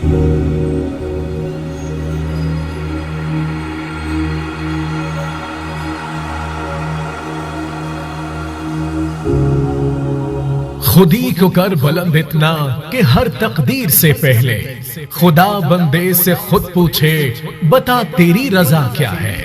خودی کو کر بلند اتنا کہ ہر تقدیر سے پہلے خدا بندے سے خود پوچھے بتا تیری رضا کیا ہے۔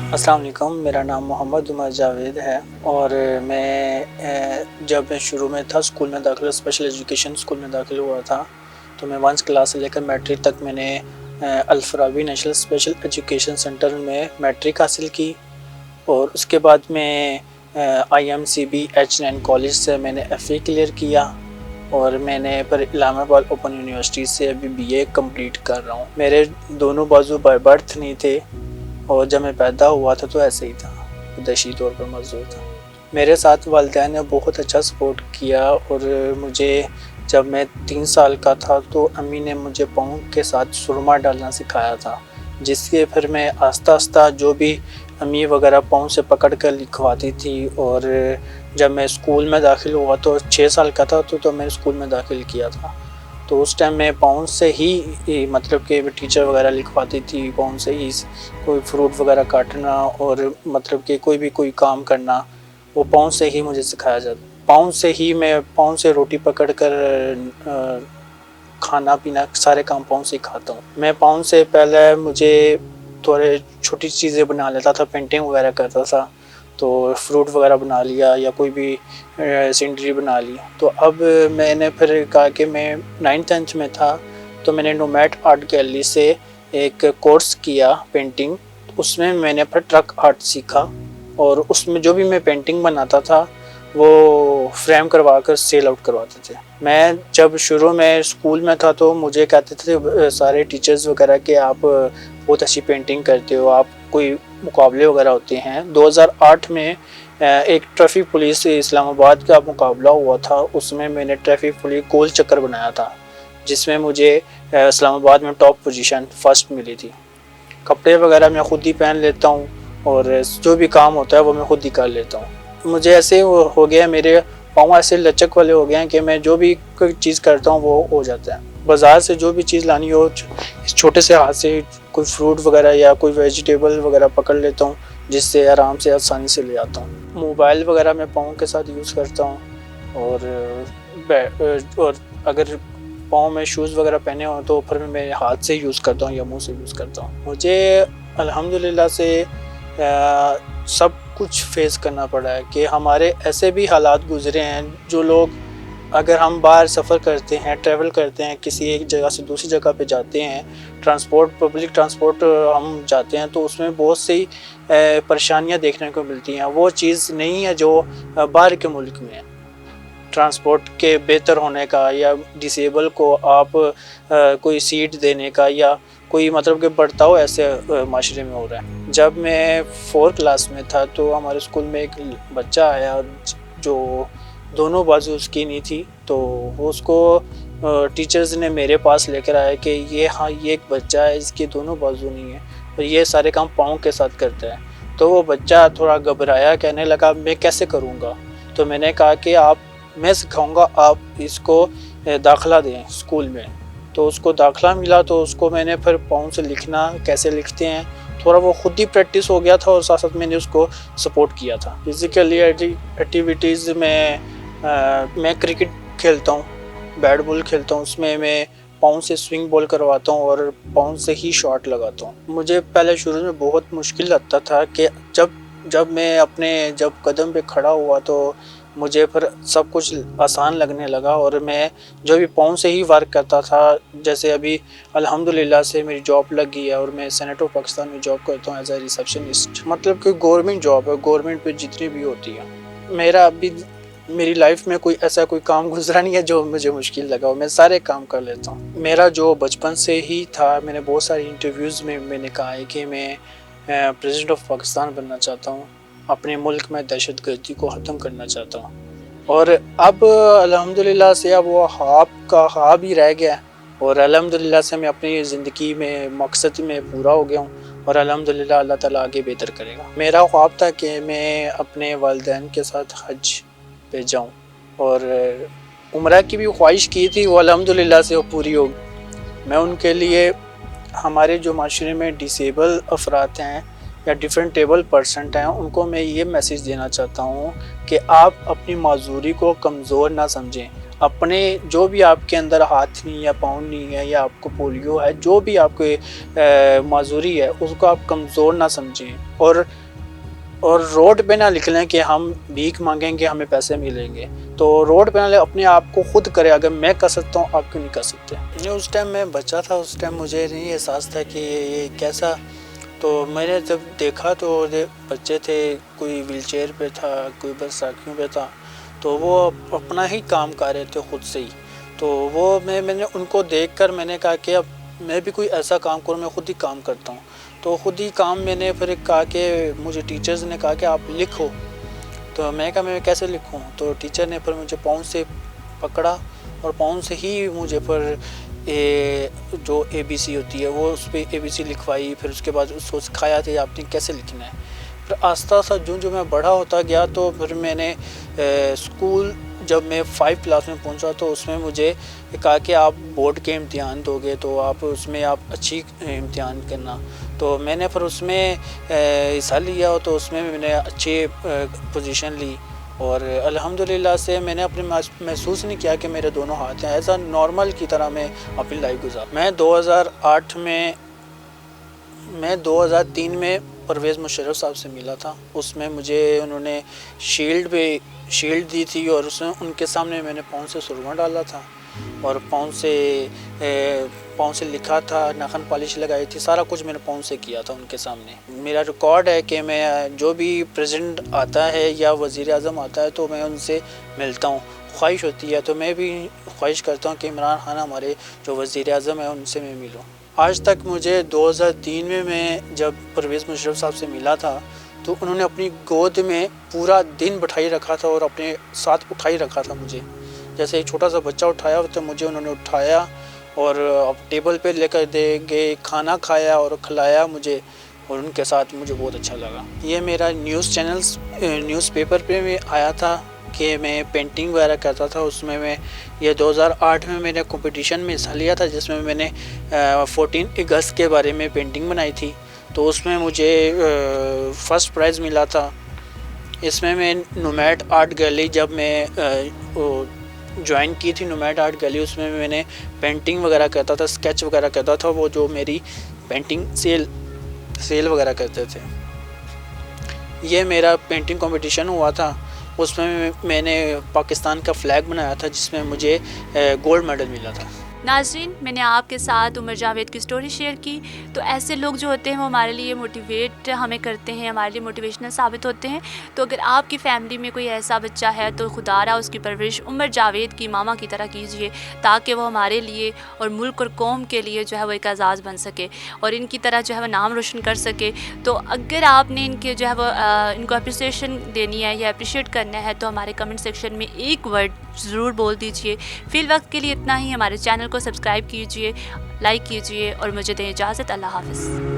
السلام علیکم، میرا نام محمد عمر جاوید ہے اور میں جب میں شروع میں تھا اسکول میں داخل اسپیشل ایجوکیشن اسکول میں داخل ہوا تھا تو میں 1 کلاس سے لے کر میٹرک تک میں نے الفارابی نیشنل اسپیشل ایجوکیشن سینٹر میں میٹرک حاصل کی، اور اس کے بعد میں IMCB کالج سے میں نے FA کلیئر کیا، اور میں نے پھر علامہ آباد اوپن یونیورسٹی سے ابھی BA کمپلیٹ کر رہا ہوں۔ میرے دونوں بازو بائی برتھ نہیں تھے، اور جب میں پیدا ہوا تھا تو ایسے ہی تھا، دشی طور پر مزدور تھا۔ میرے ساتھ والدین نے بہت اچھا سپورٹ کیا، اور مجھے جب میں 3 سال کا تھا تو امی نے مجھے پاؤں کے ساتھ سرما ڈالنا سکھایا تھا، جس کے پھر میں آہستہ آہستہ جو بھی امی وغیرہ پاؤں سے پکڑ کر لکھواتی تھی، اور جب میں اسکول میں داخل ہوا تو 6 سال کا تھا تو میں اسکول میں داخل کیا تھا، تو اس ٹائم میں پاؤں سے ہی مطلب کہ ٹیچر وغیرہ لکھواتی تھی، پاؤں سے ہی کوئی فروٹ وغیرہ کاٹنا اور مطلب کہ کوئی کام کرنا وہ پاؤں سے ہی مجھے سکھایا جاتا۔ پاؤں سے روٹی پکڑ کر کھانا پینا سارے کام پاؤں سے ہی کھاتا ہوں۔ میں پاؤں سے پہلے مجھے تھوڑے چھوٹی چیزیں بنا لیتا تھا، پینٹنگ وغیرہ کرتا تھا، تو فروٹ وغیرہ بنا لیا یا کوئی بھی سینری بنا لی۔ تو اب میں نے پھر کہا کہ میں 9th میں تھا تو میں نے نومیٹ آرٹ گیلری سے ایک کورس کیا پینٹنگ، اس میں نے پھر ٹرک آرٹ سیکھا، اور اس میں جو بھی میں پینٹنگ بناتا تھا وہ فریم کروا کر سیل آؤٹ کرواتے تھے۔ میں جب شروع میں اسکول میں تھا تو مجھے کہتے تھے سارے ٹیچرز وغیرہ کہ آپ بہت اچھی پینٹنگ کرتے ہو، آپ کوئی مقابلے وغیرہ ہوتے ہیں۔ 2008 میں ایک ٹریفک پولیس اسلام آباد کا مقابلہ ہوا تھا، اس میں نے ٹریفک پولیس گول چکر بنایا تھا، جس میں مجھے اسلام آباد میں ٹاپ پوزیشن فرسٹ ملی تھی۔ کپڑے وغیرہ میں خود ہی پہن لیتا ہوں، اور جو بھی کام ہوتا ہے وہ میں خود ہی کر لیتا ہوں۔ مجھے ایسے ہو گیا، میرے پاؤں ایسے لچک والے ہو گئے ہیں کہ میں جو بھی کوئی چیز کرتا ہوں وہ ہو جاتا ہے۔ بازار سے جو بھی چیز لانی ہو اس چھوٹے سے ہاتھ سے کوئی فروٹ وغیرہ یا کوئی ویجیٹیبل وغیرہ پکڑ لیتا ہوں، جس سے آرام سے آسانی سے لے آتا ہوں۔ موبائل وغیرہ میں پاؤں کے ساتھ یوز کرتا ہوں، اور اگر پاؤں میں شوز وغیرہ پہنے ہوں تو پھر میں ہاتھ سے یوز کرتا ہوں یا منہ سے یوز کرتا ہوں۔ مجھے الحمدللہ سے سب کچھ فیس کرنا پڑا ہے کہ ہمارے ایسے بھی حالات گزرے ہیں جو لوگ، اگر ہم باہر سفر کرتے ہیں، ٹریول کرتے ہیں، کسی ایک جگہ سے دوسری جگہ پہ جاتے ہیں، پبلک ٹرانسپورٹ ہم جاتے ہیں تو اس میں بہت سی پریشانیاں دیکھنے کو ملتی ہیں، وہ چیز نہیں ہے جو باہر کے ملک میں ہے۔ ٹرانسپورٹ کے بہتر ہونے کا، یا ڈسیبل کو آپ کوئی سیٹ دینے کا، یا کوئی مطلب کہ برتاؤ ایسے معاشرے میں ہو رہا ہے۔ جب میں 4 کلاس میں تھا تو ہمارے اسکول میں ایک بچہ آیا جو دونوں بازو اس کی نہیں تھی، تو اس کو ٹیچرز نے میرے پاس لے کر آیا کہ یہ ایک بچہ ہے، اس کے دونوں بازو نہیں ہیں اور یہ سارے کام پاؤں کے ساتھ کرتا ہے۔ تو وہ بچہ تھوڑا گھبرایا، کہنے لگا میں کیسے کروں گا؟ تو میں نے کہا کہ میں سکھاؤں گا، آپ اس کو داخلہ دیں اسکول میں۔ تو اس کو داخلہ ملا، تو اس کو میں نے پھر پاؤں سے لکھنا کیسے لکھتے ہیں تھوڑا وہ خود ہی پریکٹس ہو گیا تھا، اور ساتھ ساتھ میں نے اس کو سپورٹ کیا تھا۔ فزیکلی ایکٹیویٹیز میں کرکٹ کھیلتا ہوں، بیٹ بال کھیلتا ہوں، اس میں پاؤں سے سوئنگ بال کرواتا ہوں اور پاؤں سے ہی شاٹ لگاتا ہوں۔ مجھے پہلے شروع میں بہت مشکل لگتا تھا کہ جب میں اپنے قدم پہ کھڑا ہوا تو مجھے پھر سب کچھ آسان لگنے لگا، اور میں جو بھی پاؤں سے ہی ورک کرتا تھا، جیسے ابھی الحمدللہ سے میری جاب لگ گئی ہے اور میں سینیٹ آف پاکستان میں جاب کرتا ہوں ایز اے ریسیپشنسٹ، مطلب کہ گورنمنٹ جاب ہے، گورنمنٹ پہ جتنی بھی ہوتی ہے۔ میری لائف میں کوئی کام گزرا نہیں ہے جو مجھے مشکل لگا، میں سارے کام کر لیتا ہوں۔ میرا جو بچپن سے ہی تھا، میں نے بہت ساری انٹرویوز میں نے کہا ہے کہ میں پریزیڈنٹ آف پاکستان بننا چاہتا ہوں، اپنے ملک میں دہشت گردی کو ختم کرنا چاہتا ہوں، اور اب الحمدللہ سے اب وہ خواب کا خواب ہی رہ گیا، اور الحمدللہ سے میں اپنی زندگی میں مقصد میں پورا ہو گیا ہوں، اور الحمدللہ اللہ تعالیٰ آگے بہتر کرے گا۔ میرا خواب تھا کہ میں اپنے والدین کے ساتھ حج پہ جاؤں، اور عمرہ کی بھی خواہش کی تھی، وہ الحمدللہ سے وہ پوری ہو گئی۔ میں ان کے لیے، ہمارے جو معاشرے میں ڈسیبل افراد ہیں یا ڈفرینٹیبل پرسنٹ ہیں، ان کو میں یہ میسیج دینا چاہتا ہوں کہ آپ اپنی معذوری کو کمزور نہ سمجھیں۔ اپنے جو بھی آپ کے اندر ہاتھ نہیں یا پاؤں نہیں ہے یا آپ کو پولیو ہے، جو بھی آپ کو معذوری ہے، اس کو آپ کمزور نہ سمجھیں، اور روڈ پہ نہ نکلیں کہ ہم بھیک مانگیں گے ہمیں پیسے ملیں گے۔ تو روڈ پہ نہ لیں، اپنے آپ کو خود کرے، اگر میں کر سکتا ہوں آپ کیوں نہیں کر سکتے۔ اس ٹائم میں بچہ تھا، اس ٹائم مجھے نہیں احساس تھا کہ یہ کیسا، تو میں نے جب دیکھا تو بچے تھے، کوئی ویل چیئر پہ تھا، کوئی بس ساکھیوں پہ تھا، تو وہ اپنا ہی کام کر رہے تھے خود سے ہی۔ تو وہ میں نے ان کو دیکھ کر میں نے کہا کہ اب میں بھی کوئی ایسا کام کروں، میں خود ہی کام کرتا ہوں۔ تو خود ہی کام میں نے پھر کہا کہ مجھے ٹیچرز نے کہا کہ آپ لکھو، تو میں کہا میں کیسے لکھوں؟ تو ٹیچر نے پھر مجھے پاؤں سے پکڑا، اور پاؤں سے ہی مجھے پھر جو اے بی سی ہوتی ہے وہ اس پہ اے بی سی لکھوائی، پھر اس کے بعد اس کو سکھایا کہ آپ نے کیسے لکھنا ہے۔ پھر آہستہ آہستہ جو میں بڑا ہوتا گیا، تو پھر میں نے اسکول جب میں 5 کلاس میں پہنچا تو اس میں مجھے کہا کہ آپ بورڈ کے امتحان دو گے تو آپ اس میں آپ اچھی امتحان کرنا۔ تو میں نے پھر اس میں حصہ لیا، تو اس میں نے اچھی پوزیشن لی، اور الحمدللہ سے میں نے اپنے محسوس نہیں کیا کہ میرے دونوں ہاتھ ہیں، ایسا نارمل کی طرح میں اپنی لائف گزار۔ میں 2003 میں پرویز مشرف صاحب سے ملا تھا، اس میں مجھے انہوں نے شیلڈ دی تھی، اور اس میں ان کے سامنے میں نے پاؤں سے سرما ڈالا تھا، اور پاؤں سے لکھا تھا، ناخن پالش لگائی تھی، سارا کچھ میں نے پاؤں سے کیا تھا ان کے سامنے۔ میرا ریکارڈ ہے کہ میں جو بھی پریزیڈنٹ آتا ہے یا وزیر اعظم آتا ہے تو میں ان سے ملتا ہوں، خواہش ہوتی ہے، تو میں بھی خواہش کرتا ہوں کہ عمران خان ہمارے جو وزیر اعظم ہیں ان سے میں ملوں۔ آج تک مجھے 2003 میں جب پرویز مشرف صاحب سے ملا تھا تو انہوں نے اپنی گود میں پورا دن بٹھائی رکھا تھا، اور اپنے ساتھ اٹھائی رکھا تھا مجھے، جیسے ایک چھوٹا سا بچہ اٹھایا تو مجھے انہوں نے اٹھایا اور ٹیبل پہ لے کر دے گئے، کھانا کھایا اور کھلایا مجھے، اور ان کے ساتھ مجھے بہت اچھا لگا۔ یہ میرا نیوز پیپر پہ میں آیا تھا کہ میں پینٹنگ وغیرہ کرتا تھا، اس میں یہ 2008 میں میں نے کمپٹیشن میں حصہ لیا تھا، جس میں نے 14 اگست کے بارے میں پینٹنگ بنائی تھی، تو اس میں مجھے فرسٹ پرائز ملا تھا۔ اس میں نومیڈ آرٹ گیلری جب میں جوائن کی تھی، نومیڈ آرٹ گیلری، اس میں نے پینٹنگ وغیرہ کرتا تھا، اسکیچ وغیرہ کرتا تھا، وہ جو میری پینٹنگ سیل وغیرہ کرتے تھے۔ یہ میرا پینٹنگ کمپٹیشن ہوا تھا، اس میں نے پاکستان کا فلیگ بنایا تھا، جس میں مجھے گولڈ میڈل ملا تھا۔ ناظرین، میں نے آپ کے ساتھ عمر جاوید کی سٹوری شیئر کی، تو ایسے لوگ جو ہوتے ہیں وہ ہمارے لیے موٹیویٹ ہمیں کرتے ہیں، ہمارے لیے موٹیویشنل ثابت ہوتے ہیں۔ تو اگر آپ کی فیملی میں کوئی ایسا بچہ ہے تو خدا را اس کی پرورش عمر جاوید کی ماما کی طرح کیجیے، تاکہ وہ ہمارے لیے اور ملک اور قوم کے لیے جو ہے وہ ایک اعزاز بن سکے، اور ان کی طرح جو ہے وہ نام روشن کر سکے۔ تو اگر آپ نے ان کے جو ہے وہ ان کو اپریسیشن دینی ہے یا اپریشیٹ کرنا ہے تو ہمارے کمنٹ سیکشن میں ایک ورڈ ضرور بول دیجیے۔ فی الوقت کے لیے اتنا ہی۔ ہمارے چینل کو سبسکرائب کیجیے، لائک کیجیے، اور مجھے دیں اجازت۔ اللہ حافظ۔